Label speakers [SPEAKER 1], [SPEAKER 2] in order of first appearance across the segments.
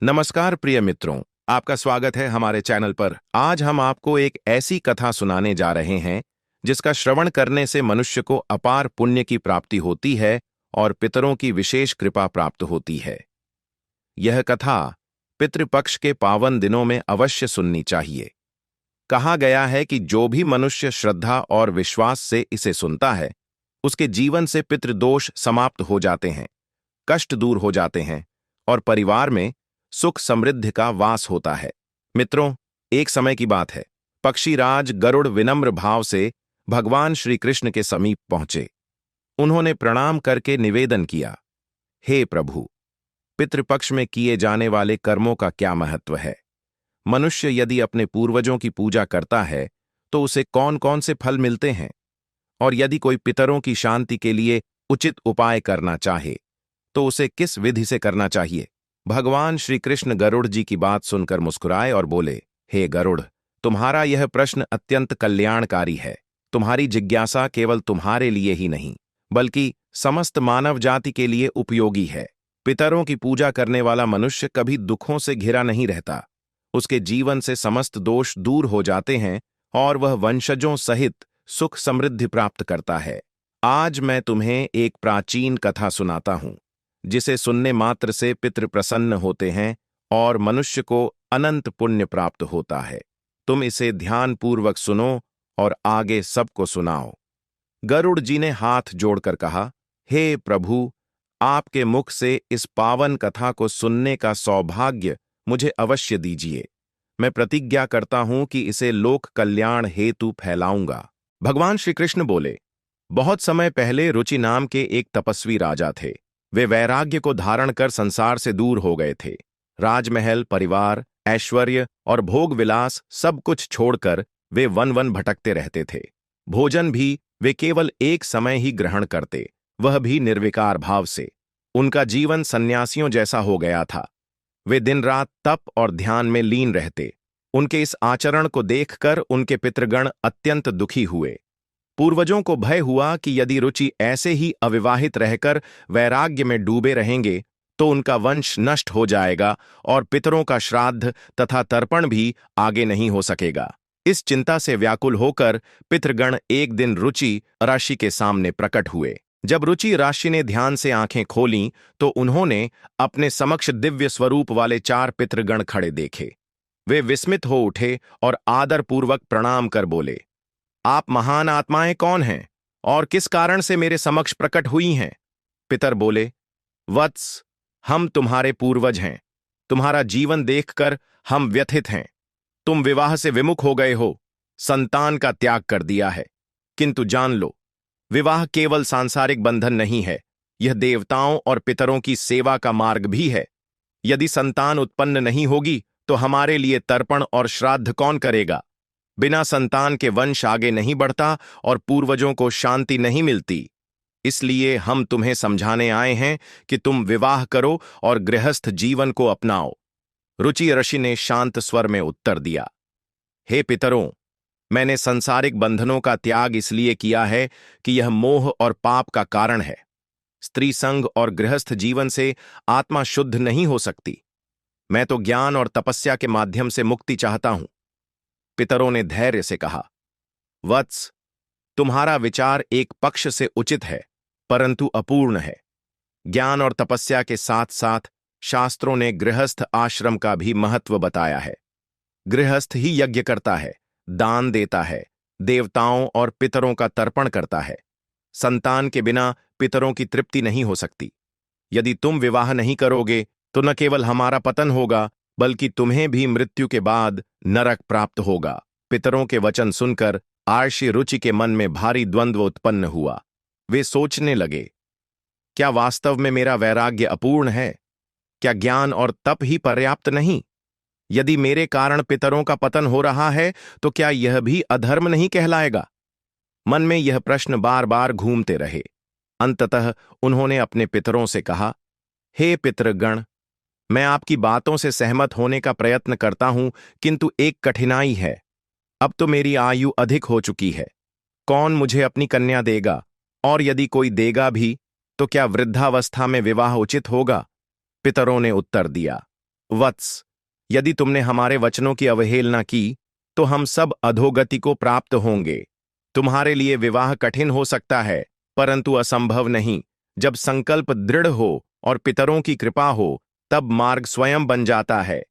[SPEAKER 1] नमस्कार प्रिय मित्रों, आपका स्वागत है हमारे चैनल पर। आज हम आपको एक ऐसी कथा सुनाने जा रहे हैं जिसका श्रवण करने से मनुष्य को अपार पुण्य की प्राप्ति होती है और पितरों की विशेष कृपा प्राप्त होती है। यह कथा पितृपक्ष के पावन दिनों में अवश्य सुननी चाहिए। कहा गया है कि जो भी मनुष्य श्रद्धा और विश्वास से इसे सुनता है, उसके जीवन से पितृदोष समाप्त हो जाते हैं, कष्ट दूर हो जाते हैं और परिवार में सुख समृद्धि का वास होता है। मित्रों, एक समय की बात है। पक्षीराज गरुड़ विनम्र भाव से भगवान श्री कृष्ण के समीप पहुंचे। उन्होंने प्रणाम करके निवेदन किया, हे प्रभु, पितृपक्ष में किए जाने वाले कर्मों का क्या महत्व है? मनुष्य यदि अपने पूर्वजों की पूजा करता है तो उसे कौन कौन से फल मिलते हैं? और यदि कोई पितरों की शांति के लिए उचित उपाय करना चाहे तो उसे किस विधि से करना चाहिए? भगवान श्री कृष्ण गरुड़ जी की बात सुनकर मुस्कुराए और बोले, हे गरुड़, तुम्हारा यह प्रश्न अत्यंत कल्याणकारी है। तुम्हारी जिज्ञासा केवल तुम्हारे लिए ही नहीं बल्कि समस्त मानव जाति के लिए उपयोगी है। पितरों की पूजा करने वाला मनुष्य कभी दुखों से घिरा नहीं रहता। उसके जीवन से समस्त दोष दूर हो जाते हैं और वह वंशजों सहित सुख समृद्धि प्राप्त करता है। आज मैं तुम्हें एक प्राचीन कथा सुनाता हूं जिसे सुनने मात्र से पितृ प्रसन्न होते हैं और मनुष्य को अनंत पुण्य प्राप्त होता है। तुम इसे ध्यानपूर्वक सुनो और आगे सबको सुनाओ। गरुड़ जी ने हाथ जोड़कर कहा, हे प्रभु, आपके मुख से इस पावन कथा को सुनने का सौभाग्य मुझे अवश्य दीजिए। मैं प्रतिज्ञा करता हूं कि इसे लोक कल्याण हेतु फैलाऊंगा। भगवान श्री कृष्ण बोले, बहुत समय पहले रुचि नाम के एक तपस्वी राजा थे। वे वैराग्य को धारण कर संसार से दूर हो गए थे। राजमहल, परिवार, ऐश्वर्य और भोग विलास सब कुछ छोड़कर वे वन वन भटकते रहते थे। भोजन भी वे केवल एक समय ही ग्रहण करते, वह भी निर्विकार भाव से। उनका जीवन सन्यासियों जैसा हो गया था। वे दिन रात तप और ध्यान में लीन रहते। उनके इस आचरण को देखकर उनके पितृगण अत्यंत दुखी हुए। पूर्वजों को भय हुआ कि यदि रुचि ऐसे ही अविवाहित रहकर वैराग्य में डूबे रहेंगे तो उनका वंश नष्ट हो जाएगा और पितरों का श्राद्ध तथा तर्पण भी आगे नहीं हो सकेगा। इस चिंता से व्याकुल होकर पितृगण एक दिन रुचि राशि के सामने प्रकट हुए। जब रुचि राशि ने ध्यान से आंखें खोलीं तो उन्होंने अपने समक्ष दिव्य स्वरूप वाले 4 पितृगण खड़े देखे। वे विस्मित हो उठे और आदरपूर्वक प्रणाम कर बोले, आप महान आत्माएं कौन हैं और किस कारण से मेरे समक्ष प्रकट हुई हैं? पितर बोले, वत्स, हम तुम्हारे पूर्वज हैं। तुम्हारा जीवन देखकर हम व्यथित हैं। तुम विवाह से विमुख हो गए हो, संतान का त्याग कर दिया है। किंतु जान लो, विवाह केवल सांसारिक बंधन नहीं है, यह देवताओं और पितरों की सेवा का मार्ग भी है। यदि संतान उत्पन्न नहीं होगी तो हमारे लिए तर्पण और श्राद्ध कौन करेगा? बिना संतान के वंश आगे नहीं बढ़ता और पूर्वजों को शांति नहीं मिलती। इसलिए हम तुम्हें समझाने आए हैं कि तुम विवाह करो और गृहस्थ जीवन को अपनाओ। रुचि ऋषि ने शांत स्वर में उत्तर दिया, हे पितरों, मैंने सांसारिक बंधनों का त्याग इसलिए किया है कि यह मोह और पाप का कारण है। स्त्री संग और गृहस्थ जीवन से आत्मा शुद्ध नहीं हो सकती। मैं तो ज्ञान और तपस्या के माध्यम से मुक्ति चाहता हूं। पितरों ने धैर्य से कहा, वत्स, तुम्हारा विचार एक पक्ष से उचित है परंतु अपूर्ण है। ज्ञान और तपस्या के साथ साथ शास्त्रों ने गृहस्थ आश्रम का भी महत्व बताया है। गृहस्थ ही यज्ञ करता है, दान देता है, देवताओं और पितरों का तर्पण करता है। संतान के बिना पितरों की तृप्ति नहीं हो सकती। यदि तुम विवाह नहीं करोगे तो न केवल हमारा पतन होगा बल्कि तुम्हें भी मृत्यु के बाद नरक प्राप्त होगा। पितरों के वचन सुनकर आर्षि रुचि के मन में भारी द्वंद्व उत्पन्न हुआ। वे सोचने लगे, क्या वास्तव में मेरा वैराग्य अपूर्ण है? क्या ज्ञान और तप ही पर्याप्त नहीं? यदि मेरे कारण पितरों का पतन हो रहा है तो क्या यह भी अधर्म नहीं कहलाएगा? मन में यह प्रश्न बार बार घूमते रहे। अंततः उन्होंने अपने पितरों से कहा, हे पितृगण, मैं आपकी बातों से सहमत होने का प्रयत्न करता हूं, किंतु एक कठिनाई है। अब तो मेरी आयु अधिक हो चुकी है। कौन मुझे अपनी कन्या देगा? और यदि कोई देगा भी तो क्या वृद्धावस्था में विवाह उचित होगा? पितरों ने उत्तर दिया, वत्स, यदि तुमने हमारे वचनों की अवहेलना की तो हम सब अधोगति को प्राप्त होंगे। तुम्हारे लिए विवाह कठिन हो सकता है, परंतु असंभव नहीं। जब संकल्प दृढ़ हो और पितरों की कृपा हो, तब मार्ग स्वयं बन जाता है।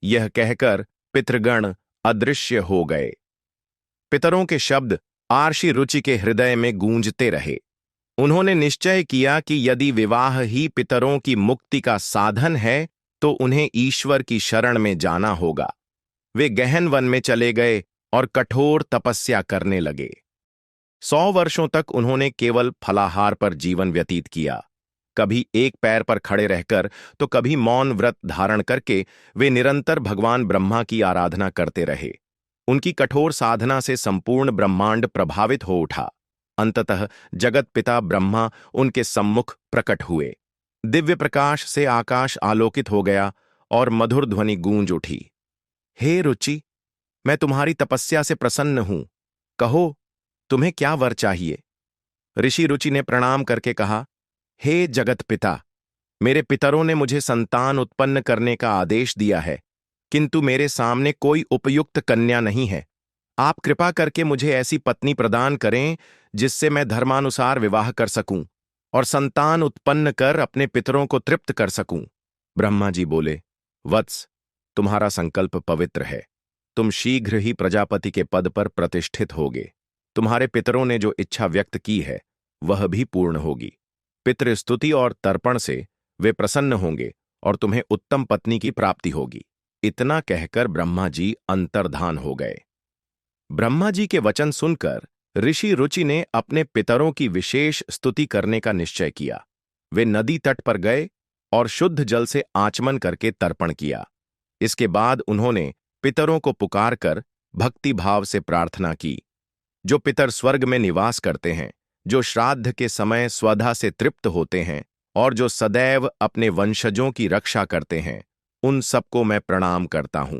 [SPEAKER 1] यह कहकर पितृगण अदृश्य हो गए। पितरों के शब्द आर्षि रुचि के हृदय में गूंजते रहे। उन्होंने निश्चय किया कि यदि विवाह ही पितरों की मुक्ति का साधन है, तो उन्हें ईश्वर की शरण में जाना होगा। वे गहन वन में चले गए और कठोर तपस्या करने लगे। 100 वर्षों तक उन्होंने केवल फलाहार पर जीवन व्यतीत किया। कभी एक पैर पर खड़े रहकर तो कभी मौन व्रत धारण करके वे निरंतर भगवान ब्रह्मा की आराधना करते रहे। उनकी कठोर साधना से संपूर्ण ब्रह्मांड प्रभावित हो उठा। अंततः जगत पिता ब्रह्मा उनके सम्मुख प्रकट हुए। दिव्य प्रकाश से आकाश आलोकित हो गया और मधुर ध्वनि गूंज उठी। हे रुचि, मैं तुम्हारी तपस्या से प्रसन्न हूं। कहो, तुम्हें क्या वर चाहिए? ऋषि रुचि ने प्रणाम करके कहा, हे जगत पिता, मेरे पितरों ने मुझे संतान उत्पन्न करने का आदेश दिया है, किंतु मेरे सामने कोई उपयुक्त कन्या नहीं है। आप कृपा करके मुझे ऐसी पत्नी प्रदान करें जिससे मैं धर्मानुसार विवाह कर सकूं और संतान उत्पन्न कर अपने पितरों को तृप्त कर सकूं। ब्रह्मा जी बोले, वत्स, तुम्हारा संकल्प पवित्र है। तुम शीघ्र ही प्रजापति के पद पर प्रतिष्ठित होगे। तुम्हारे पितरों ने जो इच्छा व्यक्त की है वह भी पूर्ण होगी। पितृस्तुति और तर्पण से वे प्रसन्न होंगे और तुम्हें उत्तम पत्नी की प्राप्ति होगी। इतना कहकर ब्रह्मा जी अंतर्धान हो गए। ब्रह्मा जी के वचन सुनकर ऋषि रुचि ने अपने पितरों की विशेष स्तुति करने का निश्चय किया। वे नदी तट पर गए और शुद्ध जल से आचमन करके तर्पण किया। इसके बाद उन्होंने पितरों को पुकारकर भक्ति भाव से प्रार्थना की। जो पितर स्वर्ग में निवास करते हैं, जो श्राद्ध के समय स्वधा से तृप्त होते हैं और जो सदैव अपने वंशजों की रक्षा करते हैं, उन सबको मैं प्रणाम करता हूं।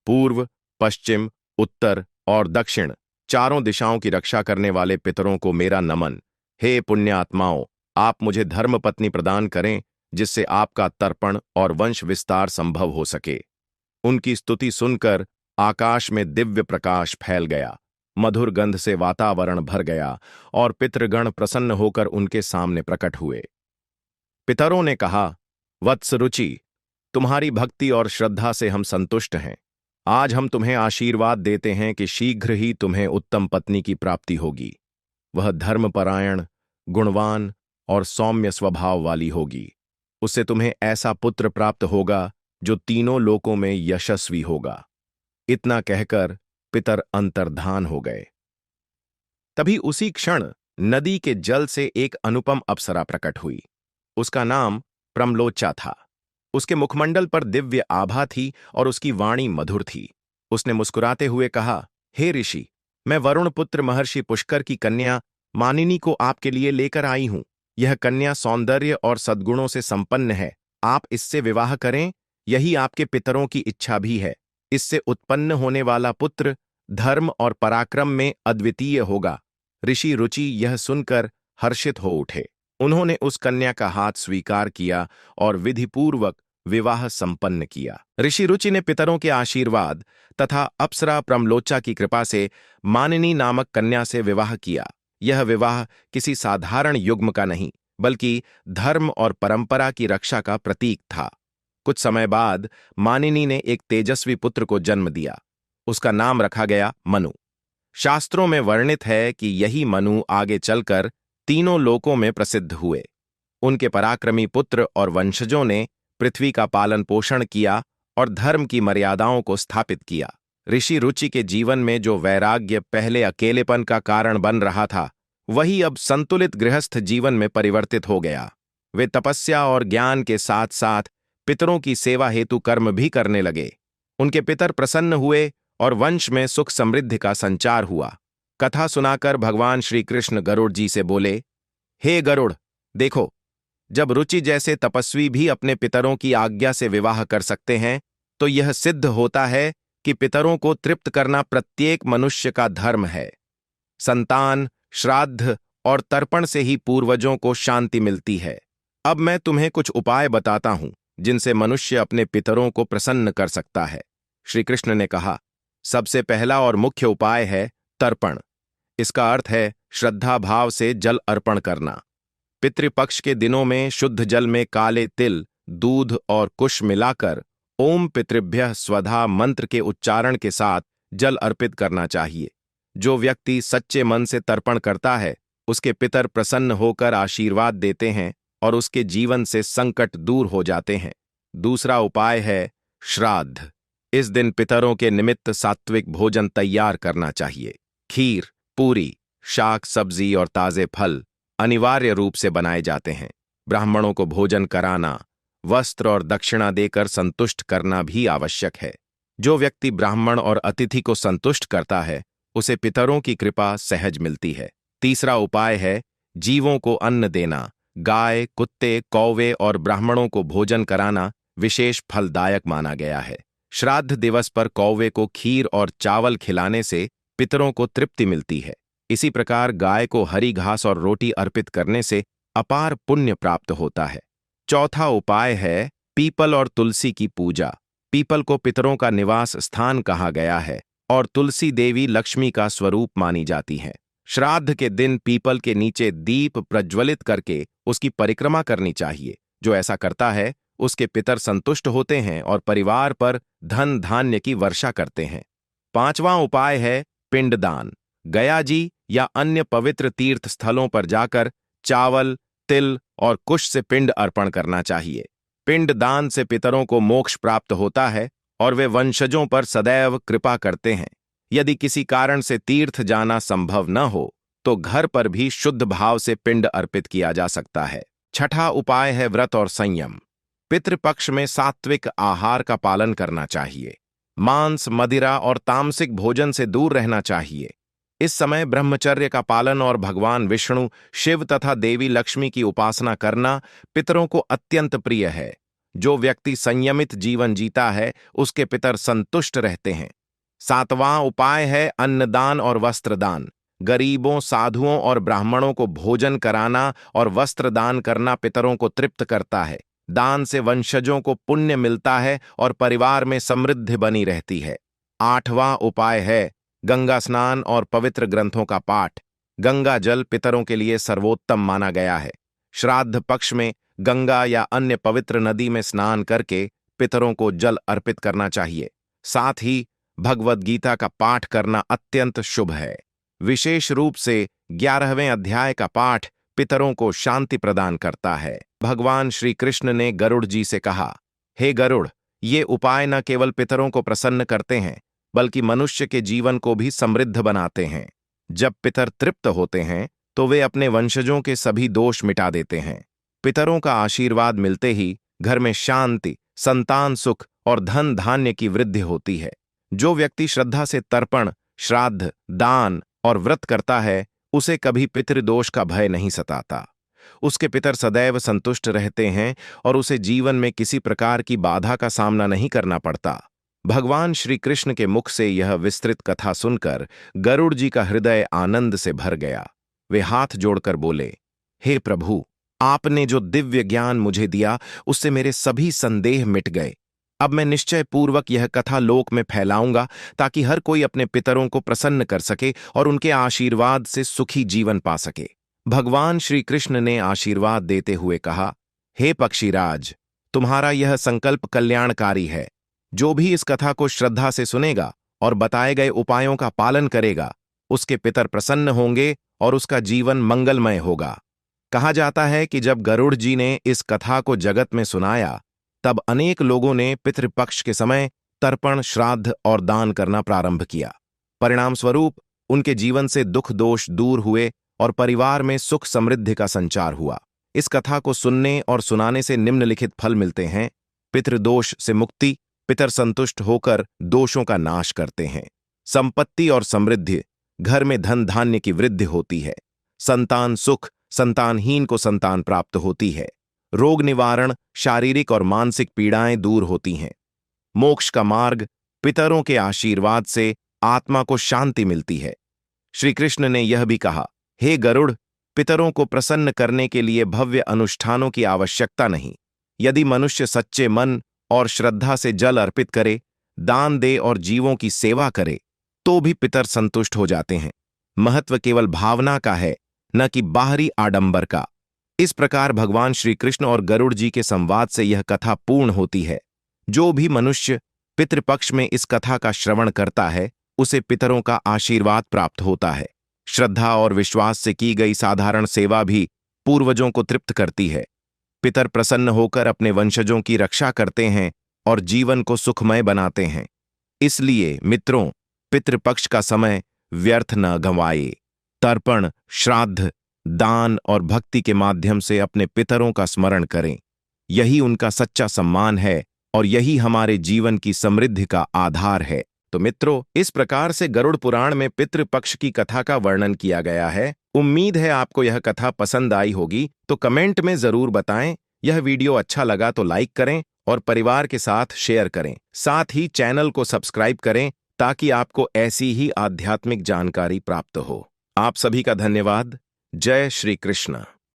[SPEAKER 1] पूर्व, पश्चिम, उत्तर और दक्षिण चारों दिशाओं की रक्षा करने वाले पितरों को मेरा नमन। हे पुण्यात्माओं, आप मुझे धर्मपत्नी प्रदान करें जिससे आपका तर्पण और वंश विस्तार संभव हो सके। उनकी स्तुति सुनकर आकाश में दिव्य प्रकाश फैल गया, मधुर गंध से वातावरण भर गया और पितृगण प्रसन्न होकर उनके सामने प्रकट हुए। पितरों ने कहा, वत्स रुचि, तुम्हारी भक्ति और श्रद्धा से हम संतुष्ट हैं। आज हम तुम्हें आशीर्वाद देते हैं कि शीघ्र ही तुम्हें उत्तम पत्नी की प्राप्ति होगी। वह धर्मपरायण, गुणवान और सौम्य स्वभाव वाली होगी। उससे तुम्हें ऐसा पुत्र प्राप्त होगा जो तीनों लोकों में यशस्वी होगा। इतना कहकर पितर अंतर्धान हो गए। तभी उसी क्षण नदी के जल से एक अनुपम अप्सरा प्रकट हुई। उसका नाम प्रमलोचा था। उसके मुखमंडल पर दिव्य आभा थी और उसकी वाणी मधुर थी। उसने मुस्कुराते हुए कहा, हे ऋषि, मैं वरुण पुत्र महर्षि पुष्कर की कन्या मानिनी को आपके लिए लेकर आई हूं। यह कन्या सौंदर्य और सद्गुणों से संपन्न है। आप इससे विवाह करें, यही आपके पितरों की इच्छा भी है। इससे उत्पन्न होने वाला पुत्र धर्म और पराक्रम में अद्वितीय होगा। ऋषि रुचि यह सुनकर हर्षित हो उठे। उन्होंने उस कन्या का हाथ स्वीकार किया और विधिपूर्वक विवाह संपन्न किया। ऋषि रुचि ने पितरों के आशीर्वाद तथा अप्सरा प्रमलोचा की कृपा से मानिनी नामक कन्या से विवाह किया। यह विवाह किसी साधारण युग्म का नहीं, बल्कि धर्म और परंपरा की रक्षा का प्रतीक था। कुछ समय बाद मानिनी ने एक तेजस्वी पुत्र को जन्म दिया। उसका नाम रखा गया मनु। शास्त्रों में वर्णित है कि यही मनु आगे चलकर तीनों लोकों में प्रसिद्ध हुए। उनके पराक्रमी पुत्र और वंशजों ने पृथ्वी का पालन पोषण किया और धर्म की मर्यादाओं को स्थापित किया। ऋषि रुचि के जीवन में जो वैराग्य पहले अकेलेपन का कारण बन रहा था, वही अब संतुलित गृहस्थ जीवन में परिवर्तित हो गया। वे तपस्या और ज्ञान के साथ साथ पितरों की सेवा हेतु कर्म भी करने लगे। उनके पितर प्रसन्न हुए और वंश में सुख समृद्धि का संचार हुआ। कथा सुनाकर भगवान श्री कृष्ण गरुड़ जी से बोले, हे गरुड़, देखो, जब रुचि जैसे तपस्वी भी अपने पितरों की आज्ञा से विवाह कर सकते हैं, तो यह सिद्ध होता है कि पितरों को तृप्त करना प्रत्येक मनुष्य का धर्म है। संतान, श्राद्ध और तर्पण से ही पूर्वजों को शांति मिलती है। अब मैं तुम्हें कुछ उपाय बताता हूं, जिनसे मनुष्य अपने पितरों को प्रसन्न कर सकता है। श्री कृष्ण ने कहा, सबसे पहला और मुख्य उपाय है तर्पण। इसका अर्थ है श्रद्धा भाव से जल अर्पण करना। पितृपक्ष के दिनों में शुद्ध जल में काले तिल, दूध और कुश मिलाकर ओम पितृभ्यः स्वधा मंत्र के उच्चारण के साथ जल अर्पित करना चाहिए। जो व्यक्ति सच्चे मन से तर्पण करता है, उसके पितर प्रसन्न होकर आशीर्वाद देते हैं और उसके जीवन से संकट दूर हो जाते हैं। दूसरा उपाय है श्राद्ध। इस दिन पितरों के निमित्त सात्विक भोजन तैयार करना चाहिए। खीर, पूरी, शाक सब्जी और ताजे फल अनिवार्य रूप से बनाए जाते हैं। ब्राह्मणों को भोजन कराना, वस्त्र और दक्षिणा देकर संतुष्ट करना भी आवश्यक है। जो व्यक्ति ब्राह्मण और अतिथि को संतुष्ट करता है, उसे पितरों की कृपा सहज मिलती है। तीसरा उपाय है जीवों को अन्न देना। गाय, कुत्ते, कौवे और ब्राह्मणों को भोजन कराना विशेष फलदायक माना गया है। श्राद्ध दिवस पर कौवे को खीर और चावल खिलाने से पितरों को तृप्ति मिलती है। इसी प्रकार गाय को हरी घास और रोटी अर्पित करने से अपार पुण्य प्राप्त होता है। चौथा उपाय है पीपल और तुलसी की पूजा। पीपल को पितरों का निवास स्थान कहा गया है और तुलसी देवी लक्ष्मी का स्वरूप मानी जाती है। श्राद्ध के दिन पीपल के नीचे दीप प्रज्वलित करके उसकी परिक्रमा करनी चाहिए। जो ऐसा करता है, उसके पितर संतुष्ट होते हैं और परिवार पर धन धान्य की वर्षा करते हैं। पांचवां उपाय है पिंडदान। गया जी या अन्य पवित्र तीर्थ स्थलों पर जाकर चावल, तिल और कुश से पिंड अर्पण करना चाहिए। पिंड दान से पितरों को मोक्ष प्राप्त होता है और वे वंशजों पर सदैव कृपा करते हैं। यदि किसी कारण से तीर्थ जाना संभव न हो, तो घर पर भी शुद्ध भाव से पिंड अर्पित किया जा सकता है। छठा उपाय है व्रत और संयम। पितृपक्ष में सात्विक आहार का पालन करना चाहिए। मांस, मदिरा और तामसिक भोजन से दूर रहना चाहिए। इस समय ब्रह्मचर्य का पालन और भगवान विष्णु, शिव तथा देवी लक्ष्मी की उपासना करना पितरों को अत्यंत प्रिय है। जो व्यक्ति संयमित जीवन जीता है, उसके पितर संतुष्ट रहते हैं। सातवां उपाय है अन्नदान और वस्त्रदान। गरीबों, साधुओं और ब्राह्मणों को भोजन कराना और वस्त्र दान करना पितरों को तृप्त करता है। दान से वंशजों को पुण्य मिलता है और परिवार में समृद्धि बनी रहती है। आठवां उपाय है गंगा स्नान और पवित्र ग्रंथों का पाठ। गंगा जल पितरों के लिए सर्वोत्तम माना गया है। श्राद्ध पक्ष में गंगा या अन्य पवित्र नदी में स्नान करके पितरों को जल अर्पित करना चाहिए। साथ ही भगवद गीता का पाठ करना अत्यंत शुभ है। विशेष रूप से 11वें अध्याय का पाठ पितरों को शांति प्रदान करता है। भगवान श्री कृष्ण ने गरुड़ जी से कहा, हे गरुड़, ये उपाय न केवल पितरों को प्रसन्न करते हैं, बल्कि मनुष्य के जीवन को भी समृद्ध बनाते हैं। जब पितर तृप्त होते हैं, तो वे अपने वंशजों के सभी दोष मिटा देते हैं। पितरों का आशीर्वाद मिलते ही घर में शांति, संतान सुख और धन धान्य की वृद्धि होती है। जो व्यक्ति श्रद्धा से तर्पण, श्राद्ध, दान और व्रत करता है, उसे कभी पितृदोष का भय नहीं सताता। उसके पितर सदैव संतुष्ट रहते हैं और उसे जीवन में किसी प्रकार की बाधा का सामना नहीं करना पड़ता। भगवान श्री कृष्ण के मुख से यह विस्तृत कथा सुनकर गरुड़ जी का हृदय आनंद से भर गया। वे हाथ जोड़कर बोले, हे प्रभु, आपने जो दिव्य ज्ञान मुझे दिया, उससे मेरे सभी संदेह मिट गए। अब मैं निश्चय पूर्वक यह कथा लोक में फैलाऊंगा, ताकि हर कोई अपने पितरों को प्रसन्न कर सके और उनके आशीर्वाद से सुखी जीवन पा सके। भगवान श्री कृष्ण ने आशीर्वाद देते हुए कहा, हे पक्षीराज, तुम्हारा यह संकल्प कल्याणकारी है। जो भी इस कथा को श्रद्धा से सुनेगा और बताए गए उपायों का पालन करेगा, उसके पितर प्रसन्न होंगे और उसका जीवन मंगलमय होगा। कहा जाता है कि जब गरुड़ जी ने इस कथा को जगत में सुनाया, तब अनेक लोगों ने पितृपक्ष के समय तर्पण, श्राद्ध और दान करना प्रारंभ किया। परिणाम स्वरूप उनके जीवन से दुख दोष दूर हुए और परिवार में सुख समृद्धि का संचार हुआ। इस कथा को सुनने और सुनाने से निम्नलिखित फल मिलते हैं। पितृदोष से मुक्ति, पितर संतुष्ट होकर दोषों का नाश करते हैं। संपत्ति और समृद्धि, घर में धन धान्य की वृद्धि होती है। संतान सुख, संतानहीन को संतान प्राप्त होती है। रोग निवारण, शारीरिक और मानसिक पीड़ाएं दूर होती हैं। मोक्ष का मार्ग, पितरों के आशीर्वाद से आत्मा को शांति मिलती है। श्री कृष्ण ने यह भी कहा, हे गरुड़, पितरों को प्रसन्न करने के लिए भव्य अनुष्ठानों की आवश्यकता नहीं। यदि मनुष्य सच्चे मन और श्रद्धा से जल अर्पित करे, दान दे और जीवों की सेवा करे, तो भी पितर संतुष्ट हो जाते हैं। महत्व केवल भावना का है, न कि बाहरी आडंबर का। इस प्रकार भगवान श्री कृष्ण और गरुड़ जी के संवाद से यह कथा पूर्ण होती है। जो भी मनुष्य पितृपक्ष में इस कथा का श्रवण करता है, उसे पितरों का आशीर्वाद प्राप्त होता है। श्रद्धा और विश्वास से की गई साधारण सेवा भी पूर्वजों को तृप्त करती है। पितर प्रसन्न होकर अपने वंशजों की रक्षा करते हैं और जीवन को सुखमय बनाते हैं। इसलिए मित्रों, पितृपक्ष का समय व्यर्थ न गंवाए। तर्पण, श्राद्ध, दान और भक्ति के माध्यम से अपने पितरों का स्मरण करें। यही उनका सच्चा सम्मान है और यही हमारे जीवन की समृद्धि का आधार है। तो मित्रों, इस प्रकार से गरुड़ पुराण में पितृपक्ष की कथा का वर्णन किया गया है। उम्मीद है आपको यह कथा पसंद आई होगी, तो कमेंट में जरूर बताएं। यह वीडियो अच्छा लगा तो लाइक करें और परिवार के साथ शेयर करें। साथ ही चैनल को सब्सक्राइब करें ताकि आपको ऐसी ही आध्यात्मिक जानकारी प्राप्त हो। आप सभी का धन्यवाद। जय श्री कृष्ण।